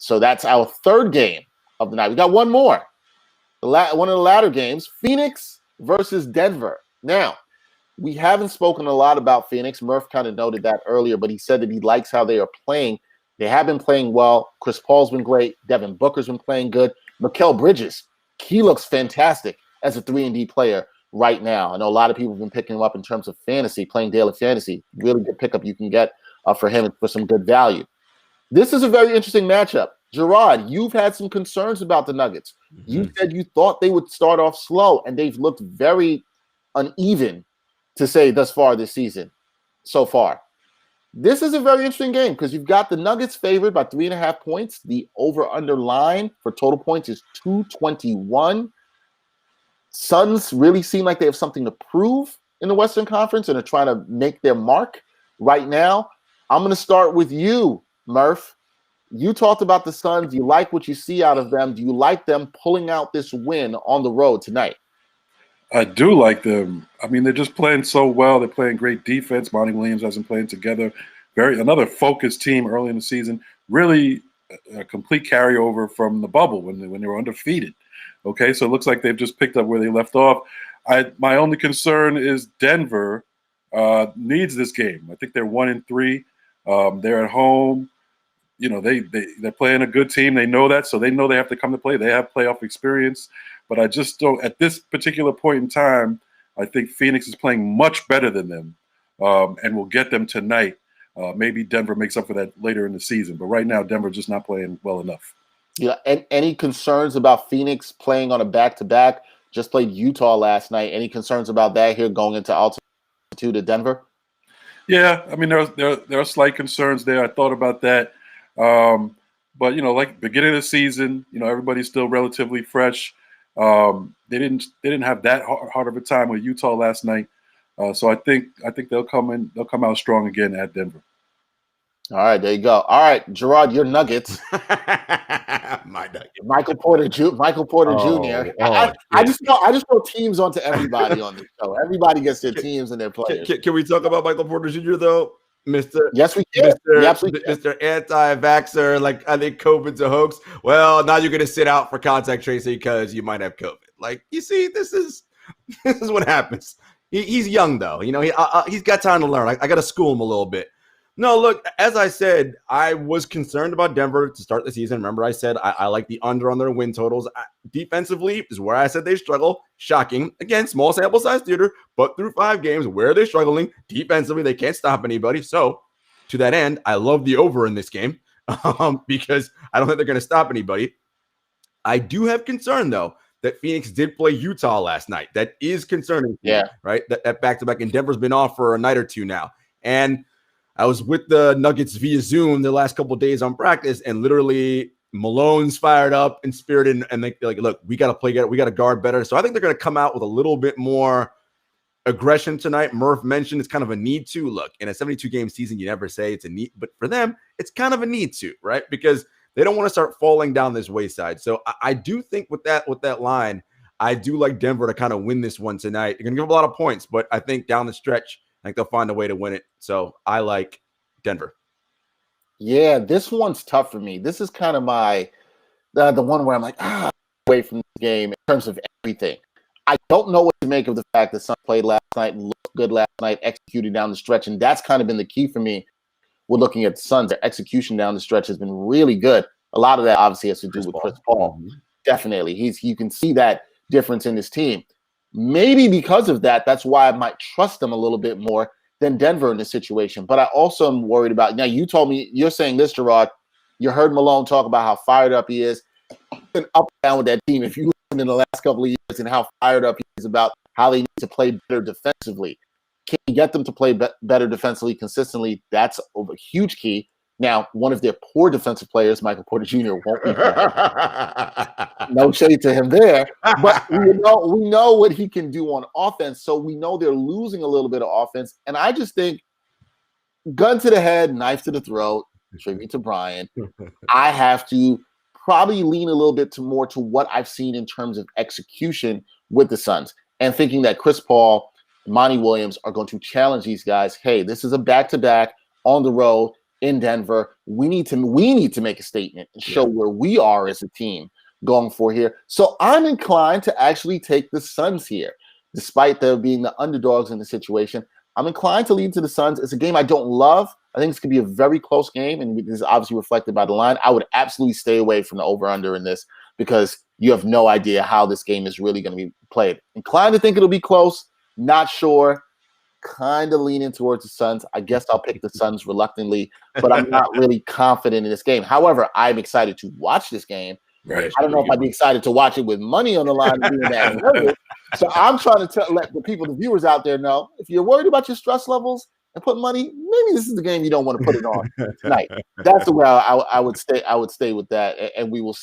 So that's our third game of the night. We got one more. One of the latter games, Phoenix versus Denver. Now, we haven't spoken a lot about Phoenix. Murph kind of noted that earlier, but he said that he likes how they are playing. They have been playing well. Chris Paul's been great. Devin Booker's been playing good. Mikal Bridges, he looks fantastic as a 3-and-D player right now. I know a lot of people have been picking him up in terms of fantasy, playing daily fantasy. Really good pickup you can get for him for some good value. This is a very interesting matchup. Jarod, you've had some concerns about the Nuggets. Mm-hmm. You said you thought they would start off slow, and they've looked very uneven, to say thus far this season, so far. This is a very interesting game because you've got the Nuggets favored by 3.5 points. The over-under line for total points is 221. Suns really seem like they have something to prove in the Western Conference and are trying to make their mark right now. I'm going to start with you, Murph. You talked about the Suns. You like what you see out of them. Do you like them pulling out this win on the road tonight? I do like them. I mean, they're just playing so well. They're playing great defense. Monty Williams has them playing together. Another focused team early in the season. Really a complete carryover from the bubble when they were undefeated. Okay, so it looks like they've just picked up where they left off. My only concern is Denver needs this game. I think they're 1-3. They're at home. You know, they're playing a good team. They know that, so they know they have to come to play. They have playoff experience. But I just don't, at this particular point in time, I think Phoenix is playing much better than them and will get them tonight. Maybe Denver makes up for that later in the season. But right now, Denver's just not playing well enough. Yeah, and any concerns about Phoenix playing on a back-to-back? Just played Utah last night. Any concerns about that here going into altitude at Denver? Yeah, I mean, there are slight concerns there. I thought about that. But, you know, like beginning of the season, you know, everybody's still relatively fresh. They didn't have that hard of a time with Utah last night. So I think they'll come out strong again at Denver. All right, there you go. All right, Jarod, your Nuggets. My Nuggets. Michael Porter Jr. I just throw teams onto everybody on this show. Everybody gets their teams and their players. Can we talk about Michael Porter Jr. though? Yes, we can. Mr. Anti-vaxxer, like I think COVID's a hoax. Well, now you're going to sit out for contact tracing because you might have COVID. Like, you see, this is what happens. He's young though, you know. He's got time to learn. I got to school him a little bit. No, look, as I said, I was concerned about Denver to start the season. Remember, I said I like the under on their win totals. Defensively is where I said they struggle. Shocking. Again, small sample size theater, but through 5 games, where they're struggling defensively, they can't stop anybody. So, to that end, I love the over in this game because I don't think they're going to stop anybody. I do have concern, though, that Phoenix did play Utah last night. That is concerning. Yeah. Right? That back-to-back, and Denver's been off for a night or two now. And I was with the Nuggets via Zoom the last couple of days on practice, and literally Malone's fired up and spirited, and they're like, look, we got to play better. We got to guard better. So I think they're going to come out with a little bit more aggression tonight. Murph mentioned it's kind of a need to. Look, in a 72-game season, you never say it's a need, but for them, it's kind of a need to, right? Because they don't want to start falling down this wayside. So I do think with that line, I do like Denver to kind of win this one tonight. They're going to give a lot of points, but I think down the stretch, I think they'll find a way to win it. So I like Denver. Yeah, this one's tough for me. This is kind of my the one where I'm like, away from this game in terms of everything. I don't know what to make of the fact that Suns played last night and looked good last night, executed down the stretch, and that's kind of been the key for me. We're looking at the Suns. Their execution down the stretch has been really good. A lot of that obviously has to do with Chris Paul. Mm-hmm. Definitely. You can see that difference in this team. Maybe because of that, that's why I might trust them a little bit more than Denver in this situation. But I also am worried about, now you told me, you're saying this, Jarod, you heard Malone talk about how fired up he is. Been up and down with that team if you listen in the last couple of years and how fired up he is about how they need to play better defensively. Can you get them to play better defensively consistently? That's a huge key. Now, one of their poor defensive players, Michael Porter Jr., won't be there. No shade to him there. But we know what he can do on offense, so we know they're losing a little bit of offense. And I just think gun to the head, knife to the throat, tribute to Bryan, I have to probably lean a little bit more to what I've seen in terms of execution with the Suns and thinking that Chris Paul, Monty Williams are going to challenge these guys. Hey, this is a back-to-back on the road in Denver. We need to make a statement and show where we are as a team going for here. So I'm inclined to actually take the Suns here, despite them being the underdogs in the situation. I'm inclined to lean to the Suns. It's a game I don't love. I think this could be a very close game, and this is obviously reflected by the line. I would absolutely stay away from the over-under in this because you have no idea how this game is really going to be played. Inclined to think it'll be close. Not sure. Kind of leaning towards the Suns. I guess I'll pick the Suns reluctantly, but I'm not really confident in this game. However, I'm excited to watch this game. Right. I don't know if I'd be excited to watch it with money on the line. So I'm trying to let the people, the viewers out there know, if you're worried about your stress levels and put money, maybe this is the game you don't want to put it on tonight. That's the way I would stay with that, and we will see.